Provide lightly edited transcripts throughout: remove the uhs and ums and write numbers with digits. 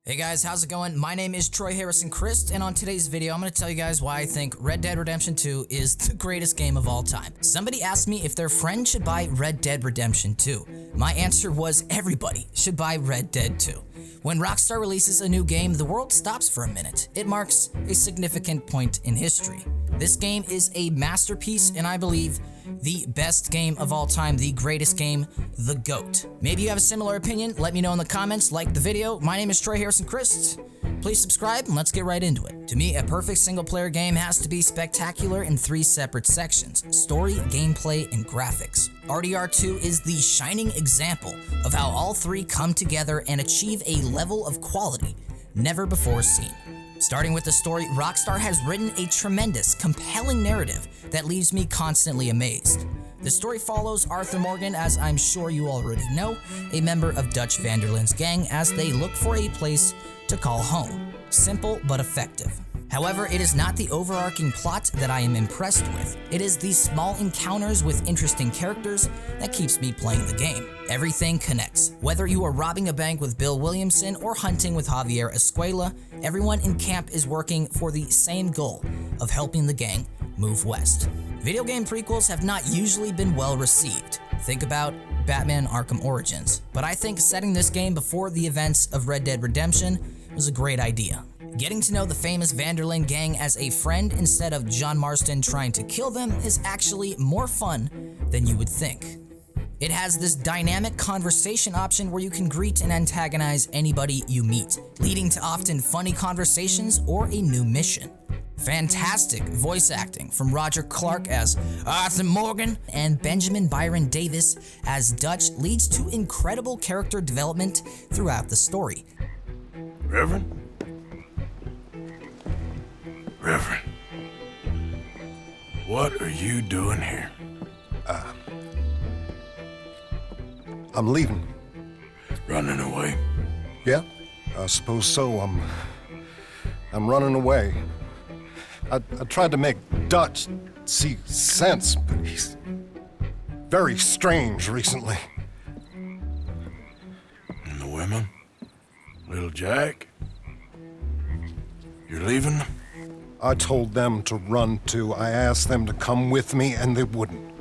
Hey guys, how's it going? My name is Troy Harrison Chriest, and on today's video, I'm going to tell you guys why I think Red Dead Redemption 2 is the greatest game of all time. Somebody asked me if their friend should buy Red Dead Redemption 2. My answer was everybody should buy Red Dead 2. When Rockstar releases a new game, the world stops for a minute. It marks a significant point in history. This game is a masterpiece, and I believe the best game of all time, the greatest game, the GOAT. Maybe you have a similar opinion, let me know in the comments, like the video. My name is Troy Harrison Chriest. Please subscribe and let's get right into it. To me, a perfect single player game has to be spectacular in 3 separate sections: story, gameplay, and graphics. RDR2 is the shining example of how all 3 come together and achieve a level of quality never before seen. Starting with the story, Rockstar has written a tremendous, compelling narrative that leaves me constantly amazed. The story follows Arthur Morgan, as I'm sure you already know, a member of Dutch van der Linde's gang, as they look for a place to call home. Simple but effective. However, it is not the overarching plot that I am impressed with. It is these small encounters with interesting characters that keeps me playing the game. Everything connects. Whether you are robbing a bank with Bill Williamson or hunting with Javier Escuela, everyone in camp is working for the same goal of helping the gang move west. Video game prequels have not usually been well received. Think about Batman Arkham Origins. But I think setting this game before the events of Red Dead Redemption was a great idea. Getting to know the famous van der Linde gang as a friend instead of John Marston trying to kill them is actually more fun than you would think. It has this dynamic conversation option where you can greet and antagonize anybody you meet, leading to often funny conversations or a new mission. Fantastic voice acting from Roger Clark as Arthur Morgan and Benjamin Byron Davis as Dutch leads to incredible character development throughout the story. Reverend? Reverend, what are you doing here? I'm leaving. Running away? Yeah, I suppose so. I'm running away. I tried to make Dutch see sense, but he's very strange recently. And the women? Little Jack? You're leaving? I told them to run too. I asked them to come with me, and they wouldn't.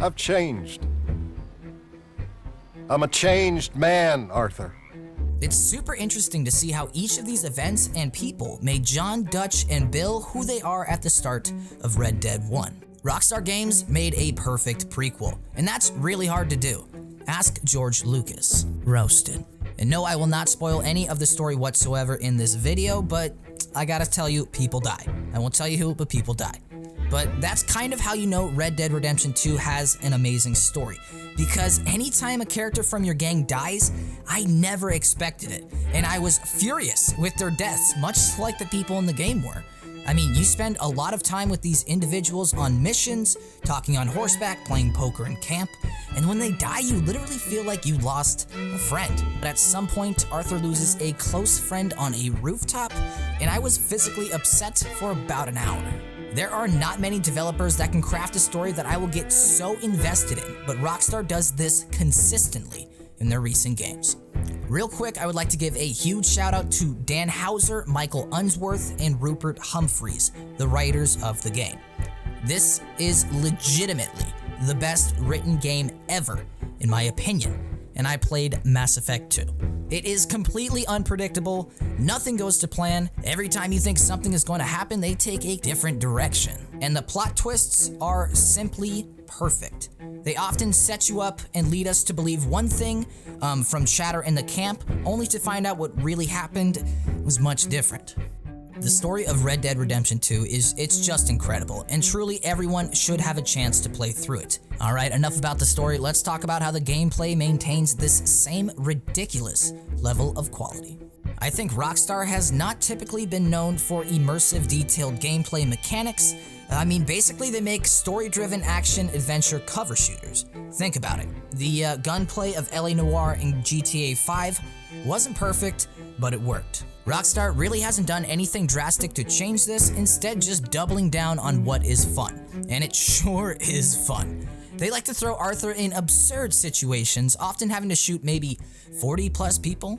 I've changed. I'm a changed man, Arthur. It's super interesting to see how each of these events and people made John, Dutch, and Bill who they are at the start of Red Dead 1. Rockstar Games made a perfect prequel, and that's really hard to do. Ask George Lucas. Roasted. And no, I will not spoil any of the story whatsoever in this video, but I gotta tell you, people die. I won't tell you who, but people die. But that's kind of how you know Red Dead Redemption 2 has an amazing story. Because anytime a character from your gang dies, I never expected it. And I was furious with their deaths, much like the people in the game were. I mean, you spend a lot of time with these individuals on missions, talking on horseback, playing poker in camp, and when they die, you literally feel like you lost a friend. But at some point, Arthur loses a close friend on a rooftop, and I was physically upset for about an hour. There are not many developers that can craft a story that I will get so invested in, but Rockstar does this consistently in their recent games. Real quick, I would like to give a huge shout out to Dan Houser, Michael Unsworth, and Rupert Humphreys, the writers of the game. This is legitimately the best written game ever, in my opinion, and I played Mass Effect 2. It is completely unpredictable, nothing goes to plan, every time you think something is going to happen, they take a different direction. And the plot twists are simply perfect. They often set you up and lead us to believe one thing from chatter in the camp, only to find out what really happened was much different. The story of Red Dead Redemption 2 it's just incredible, and truly everyone should have a chance to play through it. Alright, enough about the story, let's talk about how the gameplay maintains this same ridiculous level of quality. I think Rockstar has not typically been known for immersive, detailed gameplay mechanics. I mean, basically they make story-driven action-adventure cover shooters. Think about it. The gunplay of LA Noire in GTA 5 wasn't perfect, but it worked. Rockstar really hasn't done anything drastic to change this, instead just doubling down on what is fun. And it sure is fun. They like to throw Arthur in absurd situations, often having to shoot maybe 40 plus people.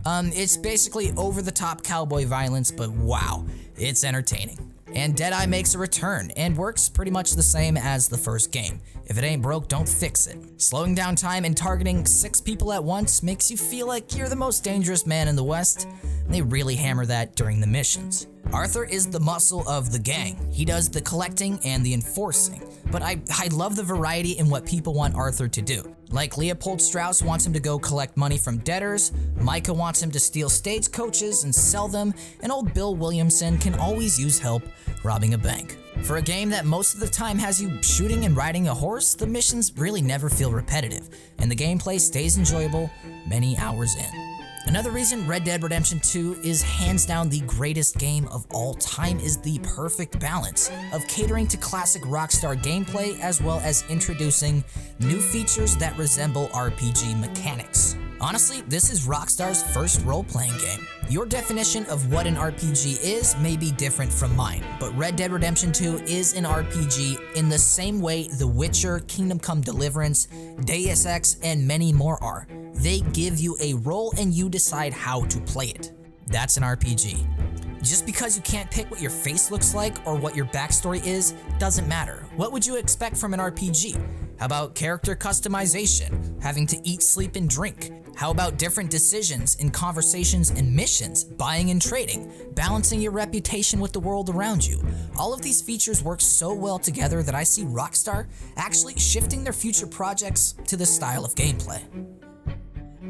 It's basically over-the-top cowboy violence, but wow, it's entertaining. And Deadeye makes a return and works pretty much the same as the first game. If it ain't broke, don't fix it. Slowing down time and targeting 6 people at once makes you feel like you're the most dangerous man in the West. They really hammer that during the missions. Arthur is the muscle of the gang. He does the collecting and the enforcing. But I love the variety in what people want Arthur to do. Like Leopold Strauss wants him to go collect money from debtors, Micah wants him to steal stagecoaches and sell them, and old Bill Williamson can always use help robbing a bank. For a game that most of the time has you shooting and riding a horse, the missions really never feel repetitive, and the gameplay stays enjoyable many hours in. Another reason Red Dead Redemption 2 is hands down the greatest game of all time is the perfect balance of catering to classic Rockstar gameplay as well as introducing new features that resemble RPG mechanics. Honestly, this is Rockstar's first role-playing game. Your definition of what an RPG is may be different from mine, but Red Dead Redemption 2 is an RPG in the same way The Witcher, Kingdom Come Deliverance, Deus Ex, and many more are. They give you a role and you decide how to play it. That's an RPG. Just because you can't pick what your face looks like or what your backstory is, doesn't matter. What would you expect from an RPG? How about character customization, having to eat, sleep, and drink? How about different decisions in conversations and missions, buying and trading, balancing your reputation with the world around you? All of these features work so well together that I see Rockstar actually shifting their future projects to this style of gameplay.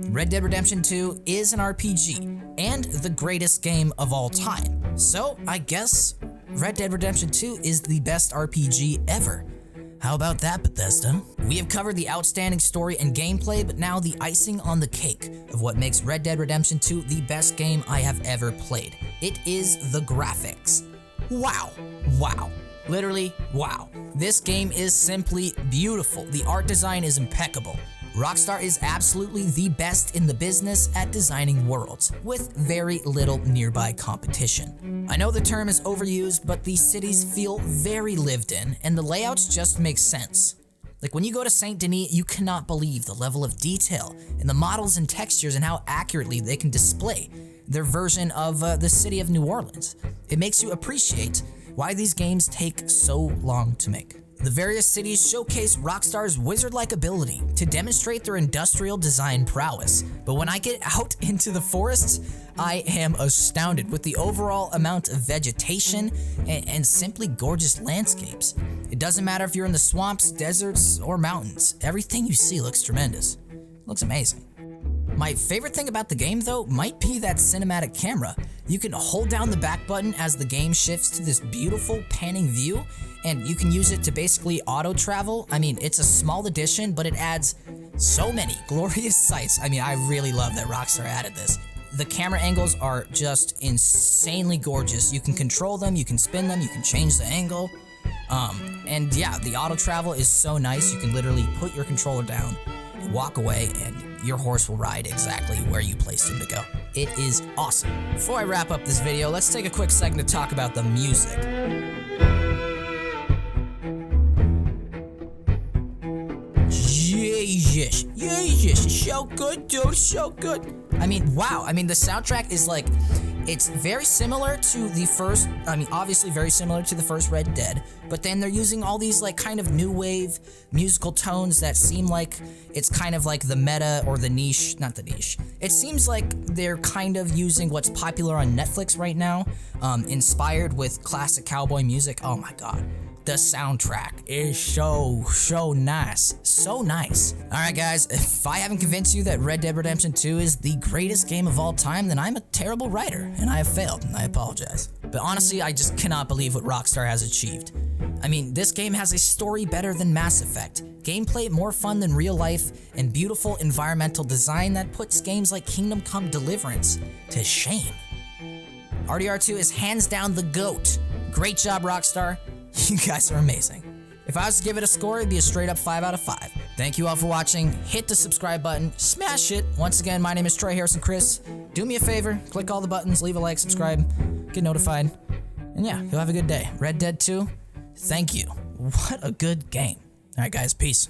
Red Dead Redemption 2 is an RPG, and the greatest game of all time. So, I guess Red Dead Redemption 2 is the best RPG ever. How about that, Bethesda? We have covered the outstanding story and gameplay, but now the icing on the cake of what makes Red Dead Redemption 2 the best game I have ever played. It is the graphics. Wow. Wow. Literally, wow. This game is simply beautiful. The art design is impeccable. Rockstar is absolutely the best in the business at designing worlds, with very little nearby competition. I know the term is overused, but these cities feel very lived in, and the layouts just make sense. Like when you go to Saint Denis, you cannot believe the level of detail in the models and textures and how accurately they can display their version of the city of New Orleans. It makes you appreciate why these games take so long to make. The various cities showcase Rockstar's wizard-like ability to demonstrate their industrial design prowess, but when I get out into the forests, I am astounded with the overall amount of vegetation and simply gorgeous landscapes. It doesn't matter if you're in the swamps, deserts, or mountains. Everything you see looks tremendous. It looks amazing. My favorite thing about the game, though, might be that cinematic camera. You can hold down the back button as the game shifts to this beautiful panning view, and you can use it to basically auto-travel. I mean, it's a small addition, but it adds so many glorious sights. I mean, I really love that Rockstar added this. The camera angles are just insanely gorgeous. You can control them, you can spin them, you can change the angle. And yeah, the auto-travel is so nice. You can literally put your controller down and walk away, and your horse will ride exactly where you placed him to go. It is awesome. Before I wrap up this video, let's take a quick second to talk about the music. Jesus, so good, dude, so good. I mean, wow. I mean, the soundtrack is like, it's very similar to the first, obviously very similar to the first Red Dead, but then they're using all these like kind of new wave musical tones that seem like it's kind of like the meta or the niche, not the niche. It seems like they're kind of using what's popular on Netflix right now, inspired with classic cowboy music. Oh my God. The soundtrack is so nice. So nice. Alright guys, if I haven't convinced you that Red Dead Redemption 2 is the greatest game of all time, then I'm a terrible writer, and I have failed, and I apologize. But honestly, I just cannot believe what Rockstar has achieved. I mean, this game has a story better than Mass Effect, gameplay more fun than real life, and beautiful environmental design that puts games like Kingdom Come Deliverance to shame. RDR2 is hands down the GOAT. Great job, Rockstar. You guys are amazing. If I was to give it a score, it'd be a straight up 5 out of 5. Thank you all for watching. Hit the subscribe button, smash it. Once again, my name is Troy Harrison Chris. Do me a favor, click all the buttons, leave a like, subscribe, get notified. And yeah, you'll have a good day. Red Dead 2, thank you. What a good game. All right, guys, peace.